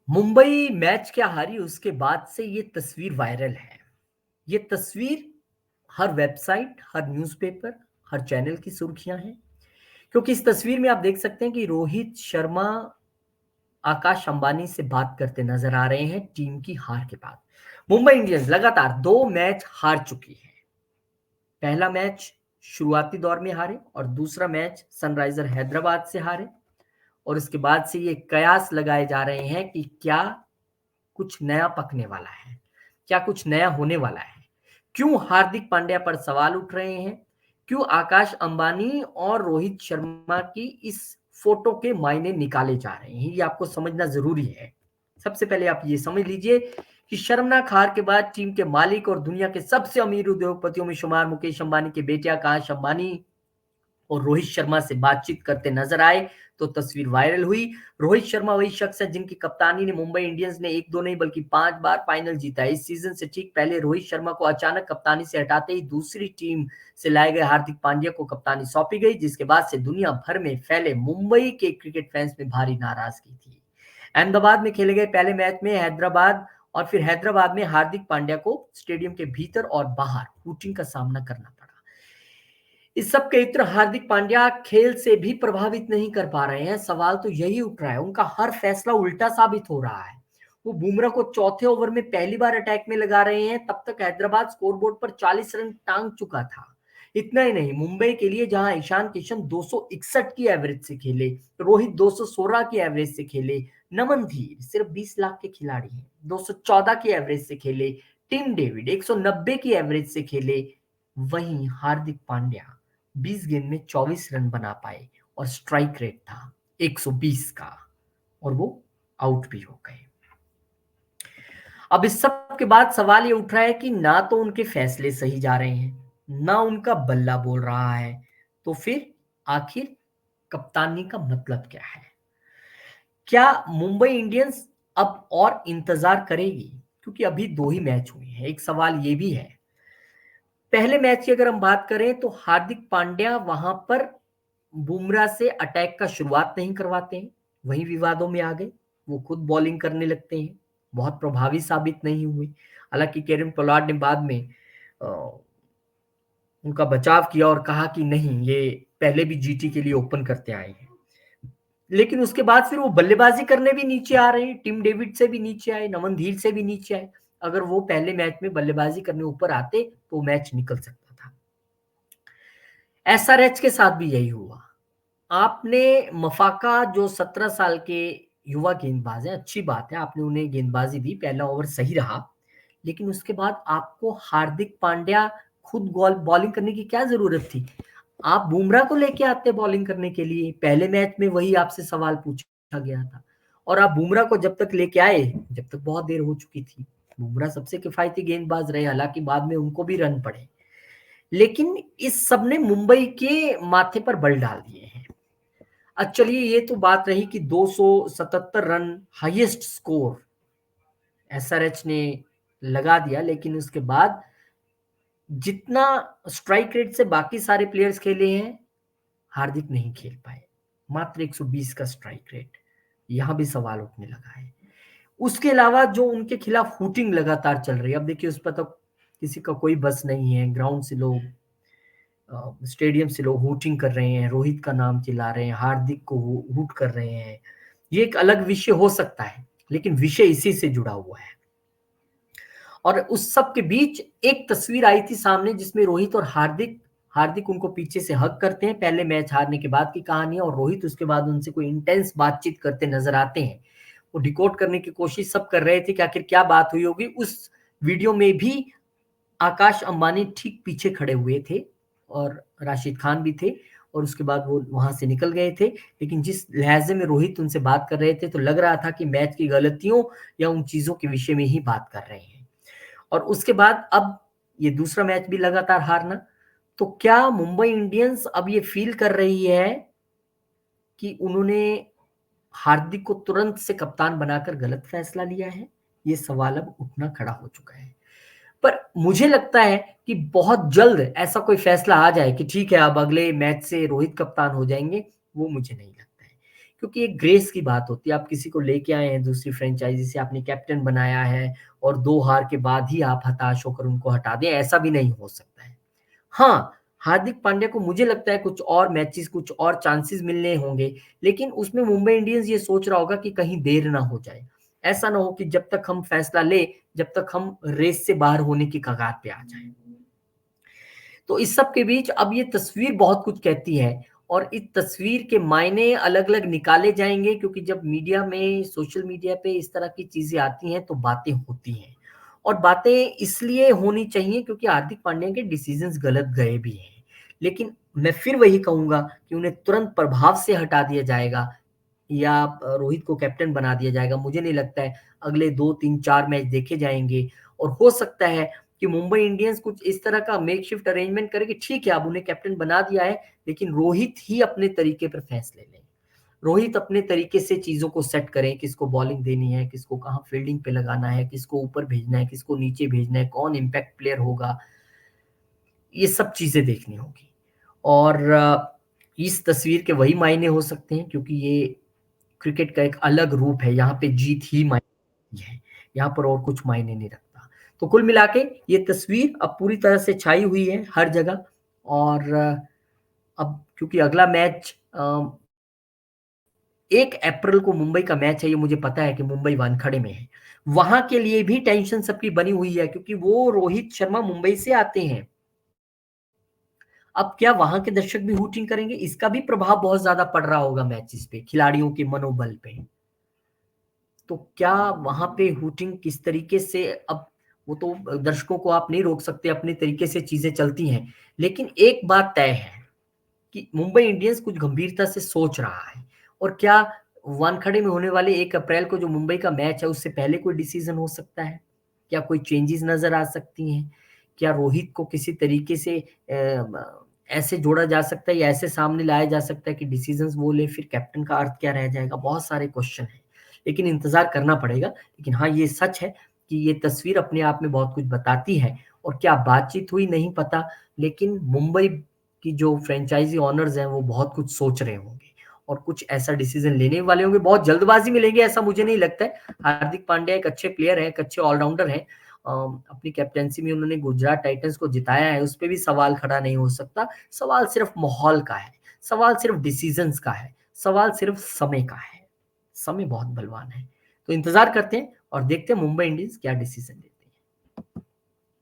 Mumbai match क्या हारी उसके बाद से ये तस्वीर वायरल है। ये तस्वीर हर वेबसाइट, हर न्यूज़पेपर, हर चैनल की सुर्खियां हैं, क्योंकि इस तस्वीर में आप देख सकते हैं कि रोहित शर्मा आकाश अंबानी से बात करते नजर आ रहे हैं टीम की हार के बाद। मुंबई इंडियंस लगातार 2 मैच हार चुकी है। पहला मैच शुरुआती दौर में हारे और दूसरा मैच सनराइजर हैदराबाद से हारे। और उसके बाद से ये कयास लगाए जा रहे हैं कि क्या कुछ नया पकने वाला है, क्या कुछ नया होने वाला है। क्यों हार्दिक पांड्या पर सवाल उठ रहे हैं, क्यों आकाश अंबानी और रोहित शर्मा की इस फोटो के मायने निकाले जा रहे हैं, ये आपको समझना जरूरी है। सबसे पहले आप ये समझ लीजिए कि शर्मनाक हार के बाद टीम के मालिक और दुनिया के सबसे अमीर उद्योगपतियों में शुमार मुकेश अंबानी के बेटे आकाश अंबानी और रोहित शर्मा से बातचीत करते नजर आए तो तस्वीर वायरल हुई। रोहित शर्मा वही शख्स है जिनकी कप्तानी ने मुंबई इंडियंस ने 1-2 नहीं बल्कि 5 बार फाइनल जीता है। इस सीजन से ठीक पहले रोहित शर्मा को अचानक कप्तानी से हटाते ही दूसरी टीम से लाए गए हार्दिक पांड्या को कप्तानी सौंपी गई, जिसके बाद से दुनिया भर में फैले मुंबई के क्रिकेट फैंस में भारी नाराजगी थी। अहमदाबाद में खेले गए पहले मैच में हैदराबाद में हार्दिक पांड्या को स्टेडियम के भीतर और बाहर हूटिंग का सामना करना पड़ा। इस सब के इत्र हार्दिक पांड्या खेल से भी प्रभावित नहीं कर पा रहे हैं। सवाल तो यही उठ रहा है, उनका हर फैसला उल्टा साबित हो रहा है। वो बुमराह को चौथे ओवर में पहली बार अटैक में लगा रहे हैं, तब तक हैदराबाद स्कोरबोर्ड पर 40 रन टांग चुका था। इतना ही नहीं, मुंबई के लिए जहां ईशान किशन 261 की एवरेज से खेले, रोहित 216 की एवरेज से खेले, नमन धीर सिर्फ 20 लाख के खिलाड़ी हैं, 214 की एवरेज से खेले, टिम डेविड 190 की एवरेज से खेले, वहीं हार्दिक पांड्या 20 गेंद में 24 रन बना पाए और स्ट्राइक रेट था 120 का, और वो आउट भी हो गए। अब इस सब के बाद सवाल ये उठ रहा है कि ना तो उनके फैसले सही जा रहे हैं, ना उनका बल्ला बोल रहा है, तो फिर आखिर कप्तानी का मतलब क्या है? क्या मुंबई इंडियंस अब और इंतजार करेगी? क्योंकि अभी 2 ही मैच हुए हैं। एक सवाल ये भी है, पहले मैच की अगर हम बात करें तो हार्दिक पांड्या वहां पर बुमराह से अटैक का शुरुआत नहीं करवाते हैं, वहीं विवादों में आ गए। वो खुद बॉलिंग करने लगते हैं, बहुत प्रभावी साबित नहीं हुए। हालांकि केविन पोलार्ड ने बाद में अ, उनका बचाव किया और कहा कि नहीं, ये पहले भी जीटी के लिए ओपन करते आए हैं। लेकिन उसके बाद फिर वो बल्लेबाजी करने भी नीचे आ रहे हैं, टिम डेविड से भी नीचे आए, नमन धीर से भी नीचे आए। अगर वो पहले मैच में बल्लेबाजी करने ऊपर आते तो मैच निकल सकता था। एसआरएच के साथ भी यही हुआ। आपने मफाका जो 17 साल के युवा गेंदबाज हैं, अच्छी बात है, आपने उन्हें गेंदबाजी दी, पहला ओवर सही रहा, लेकिन उसके बाद आपको हार्दिक पांड्या खुद बॉलिंग करने की क्या जरूरत थी? आप बुमराह को लेके आते बॉलिंग करने के लिए, पहले मैच में वही आपसे सवाल पूछा गया था। और आप बुमराह को जब तक लेके आए, जब तक बहुत देर हो चुकी थी। बुमराह सबसे किफायती गेंदबाज रहे, हालांकि बाद में उनको भी रन पड़े, लेकिन इस सब ने मुंबई के माथे पर बल डाल दिए हैं। अब चलिए, ये तो बात रही कि 277 रन हाईएस्ट स्कोर एसआरएच ने लगा दिया, लेकिन उसके बाद जितना स्ट्राइक रेट से बाकी सारे प्लेयर्स खेले हैं, हार्दिक नहीं खेल पाए। मात्र 120 का स्ट्राइक रेट, यहां भी सवाल उठने लगा है। उसके अलावा जो उनके खिलाफ हुटिंग लगातार चल रही है, अब देखिए उस पर तो किसी का कोई बस नहीं है। ग्राउंड से लोग, स्टेडियम से लोग हुटिंग कर रहे हैं, रोहित का नाम चिल्ला रहे हैं, हार्दिक को हुट कर रहे हैं। ये एक अलग विषय हो सकता है, लेकिन विषय इसी से जुड़ा हुआ है। और उस सब के बीच एक तस्वीर आई थी सामने जिसमें रोहित और हार्दिक हार्दिक उनको पीछे से हग करते हैं, पहले मैच हारने के बाद की कहानी है, और रोहित उसके बाद उनसे कोई इंटेंस बातचीत करते नजर आते हैं। वो डिकोड करने की कोशिश सब कर रहे थे कि आखिर क्या बात हुई होगी। उस वीडियो में भी आकाश अंबानी ठीक पीछे खड़े हुए थे और राशिद खान भी थे, और उसके बाद वो वहां से निकल गए थे। लेकिन जिस लहजे में रोहित उनसे बात कर रहे थे, तो लग रहा था कि मैच की गलतियों या उन चीजों के विषय में ही बात कर रहे हैं। और उसके बाद अब ये दूसरा मैच भी लगातार हारना, तो क्या मुंबई इंडियंस अब ये फील कर रही है कि उन्होंने हार्दिक को तुरंत से कप्तान बनाकर गलत फैसला लिया है? ये सवाल अब उठना खड़ा हो चुका है। पर मुझे लगता है कि बहुत जल्द ऐसा कोई फैसला आ जाए कि ठीक है, अब अगले मैच से रोहित कप्तान हो जाएंगे, वो मुझे नहीं लगता है। क्योंकि एक ग्रेस की बात होती है, आप किसी को लेके आए हैं दूसरी फ्रेंचाइज़ी से, आपने कैप्टन बनाया है और 2 हार के बाद ही आप हताश होकर उनको हटा दें, ऐसा भी नहीं हो सकता है। हाँ, हार्दिक पांड्या को मुझे लगता है कुछ और मैचेस, कुछ और चांसेस मिलने होंगे, लेकिन उसमें मुंबई इंडियंस ये सोच रहा होगा कि कहीं देर ना हो जाए। ऐसा ना हो कि जब तक हम फैसला लें, जब तक हम रेस से बाहर होने की कगार पे आ जाएँ। तो इस सब के बीच अब ये तस्वीर बहुत कुछ कहती है और इस तस्वीर के मायने अलग-अलग निकाले जाएँगे, क्योंकि जब मीडिया में, सोशल मीडिया पे इस तरह की चीज़ें आती हैं, तो बातें होती हैं। और बातें इसलिए होनी चाहिए क्योंकि हार्दिक पांड्या के डिसीज़न्स गलत गए भी हैं। लेकिन मैं फिर वही कहूँगा कि उन्हें तुरंत प्रभाव से हटा दिया जाएगा या रोहित को कैप्टन बना दिया जाएगा। मुझे नहीं लगता है, अगले 2, 3, 4 मैच देखे जाएँगे और हो सकता है कि मुंबई इंडियंस कुछ इस तरह का मेकशिफ्ट अरेंजमेंट करे कि ठीक है, अब उन्हें कैप्टन बना दिया है, लेकिन रोहित ही अपने तरीके पर फैसले लें। रोहित अपने तरीके से चीज़ों को सेट करें, किसको बॉलिंग देनी है, किसको कहाँ फील्डिंग पे लगाना है, किसको ऊपर भेजना है, किसको नीचे भेजना है, कौन इम्पैक्ट प्लेयर होगा, ये सब चीज़ें देखनी होगी। और इस तस्वीर के वही मायने हो सकते हैं, क्योंकि ये क्रिकेट का एक अलग रूप है, यहाँ पे जीत ही मायने है, यहाँ पर और कुछ मायने नहीं रखता। तो कुल मिला के ये तस्वीर अब पूरी तरह से छाई हुई है हर जगह। और अब क्योंकि अगला मैच 1 अप्रैल को मुंबई का मैच है, ये मुझे पता है कि मुंबई वानखेड़े में है। वहाँ के लिए भी टेंशन सबकी बनी हुई है, क्योंकि वो रोहित शर्मा मुंबई से आते हैं। अब क्या वहाँ के दर्शक भी हूटिंग करेंगे? इसका भी प्रभाव बहुत ज़्यादा पड़ रहा होगा मैचेस पे, खिलाड़ियों के मनोबल पे। तो क्या वहाँ पे हूटिंग किस तरीके से, अब वो तो दर्शकों को आप नहीं रोक सकते, अपने तरीके से चीज़ें चलती हैं। लेकिन एक बात तय है कि मुंबई इंडियंस कुछ गंभीरता से सोच रहा है। और क्या वानखेड़े में होने वाले 1 अप्रैल को जो मुंबई का मैच है, उससे पहले कोई डिसीजन हो सकता है? क्या कोई चेंजेस नज़र आ सकती हैं? क्या रोहित को किसी तरीके से ऐसे जोड़ा जा सकता है या ऐसे सामने लाया जा सकता है कि डिसीजंस वो ले, फिर कैप्टन का अर्थ क्या रह जाएगा? बहुत सारे क्वेश्चन हैं, लेकिन इंतज़ार करना पड़ेगा। लेकिन हाँ, ये सच है कि ये तस्वीर अपने आप में बहुत कुछ बताती है। और क्या बातचीत हुई नहीं पता, लेकिन मुंबई की जो फ्रेंचाइज़ी ओनर्स हैं, वो बहुत कुछ सोच रहे होंगे और कुछ ऐसा डिसीज़न लेने वाले होंगे। बहुत जल्दबाज़ी में लेंगे ऐसा मुझे नहीं लगता है। हार्दिक पांड्या एक अच्छे प्लेयर हैं, एक अच्छे ऑलराउंडर हैं। अपनी कैप्टेंसी में उन्होंने गुजरात टाइटंस को जिताया है, उसपे भी सवाल खड़ा नहीं हो सकता। सवाल सिर्फ़ माहौल का है, सवाल सिर्फ़ डिसीज़न्स का है, सवाल सिर्फ़ समय का है। समय बहुत बलवान है। तो इंतज़ार करते हैं और देखते हैं मुंबई इंडियंस क्या डिसीज़न लेती है।